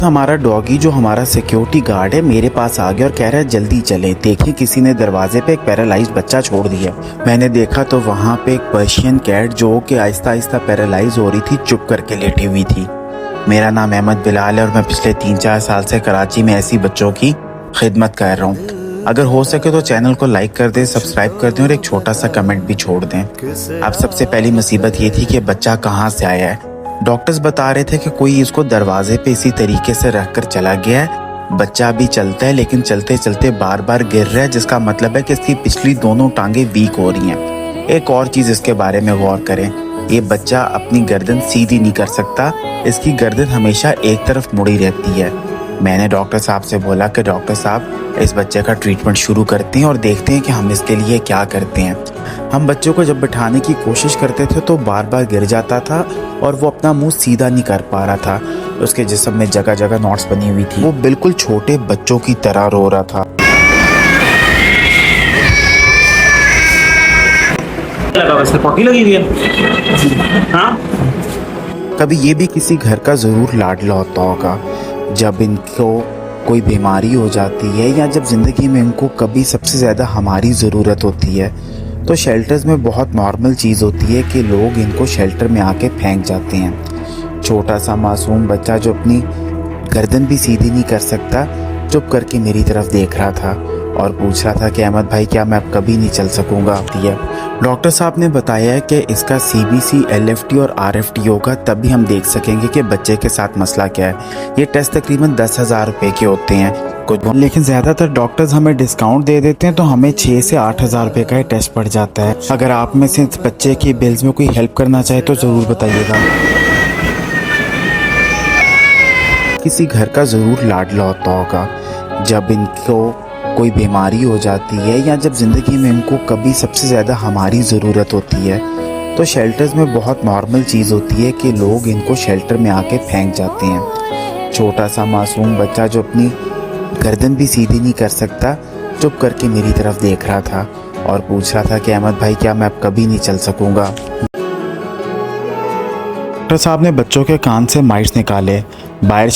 हमारा डॉगी जो हमारा सिक्योरिटी गार्ड है मेरे पास आ गया और कह रहा है जल्दी चले, देखिए किसी ने दरवाजे पे एक पैरालाइज्ड बच्चा छोड़ दिया। मैंने देखा तो वहाँ पे एक पर्शियन कैट जो कि आहिस्ता आहिस्ता पैरालाइज हो रही थी चुप करके लेटी हुई थी। मेरा नाम अहमद बिलाल है और मैं पिछले 3-4 साल से कराची में ऐसी बच्चों की खिदमत कर रहा हूँ। अगर हो सके तो चैनल को लाइक कर दें, सब्सक्राइब कर दें और एक छोटा सा कमेंट भी छोड़ दें। अब सबसे पहली मुसीबत ये थी कि बच्चा कहाँ से आया है। डॉक्टर्स बता रहे थे कि कोई इसको दरवाजे पे इसी तरीके से रखकर चला गया है। बच्चा अभी चलता है लेकिन चलते चलते बार बार गिर रहा है, जिसका मतलब है कि इसकी पिछली दोनों टांगे वीक हो रही हैं। एक और चीज़ इसके बारे में गौर करें, ये बच्चा अपनी गर्दन सीधी नहीं कर सकता, इसकी गर्दन हमेशा एक तरफ मुड़ी रहती है। मैंने डॉक्टर साहब से बोला कि डॉक्टर साहब इस बच्चे का ट्रीटमेंट शुरू करते हैं और देखते हैं कि हम इसके लिए क्या करते हैं। हम बच्चों को जब बिठाने की कोशिश करते थे तो बार बार गिर जाता था और वो अपना मुंह सीधा नहीं कर पा रहा था। उसके जिस्म में जगह जगह नॉट्स बनी हुई थी। वो बिल्कुल छोटे बच्चों की तरह रो रहा था। पॉटी लगी हुई है। हाँ? कभी ये भी किसी घर का ज़रूर लाडला होता होगा जब इनको कोई बीमारी हो जाती है या जब ज़िंदगी में इनको कभी सबसे ज़्यादा हमारी ज़रूरत होती है तो शेल्टर्स में बहुत नॉर्मल चीज़ होती है कि लोग इनको शेल्टर में आके फेंक जाते हैं। छोटा सा मासूम बच्चा जो अपनी गर्दन भी सीधी नहीं कर सकता चुप करके मेरी तरफ देख रहा था और पूछ रहा था कि अहमद भाई क्या मैं अब कभी नहीं चल सकूंगा। डॉक्टर साहब ने बताया है कि इसका CBC, LFT और RFT होगा, तभी हम देख सकेंगे कि बच्चे के साथ मसला क्या है। ये टेस्ट तकरीबन 10,000 रुपये के होते हैं कुछ, लेकिन ज़्यादातर डॉक्टर्स हमें डिस्काउंट दे देते हैं तो हमें 6 से 8,000 रुपये का ही टेस्ट पड़ जाता है। अगर आप में से इस बच्चे की बिल्स में कोई हेल्प करना चाहे तो ज़रूर बताइएगा। किसी घर का ज़रूर लाडला होता होगा जब इनको कोई बीमारी हो जाती है या जब ज़िंदगी में इनको कभी सबसे ज़्यादा हमारी ज़रूरत होती है तो शेल्टर्स में बहुत नॉर्मल चीज़ होती है कि लोग इनको शेल्टर में आके फेंक जाते हैं। छोटा सा मासूम बच्चा जो अपनी गर्दन भी सीधी नहीं कर सकता चुप करके मेरी तरफ देख रहा था और पूछ रहा था कि अहमद भाई क्या मैं अब कभी नहीं चल सकूंगा। डॉक्टर साहब ने बच्चों के कान से माइट्स निकाले, बाहर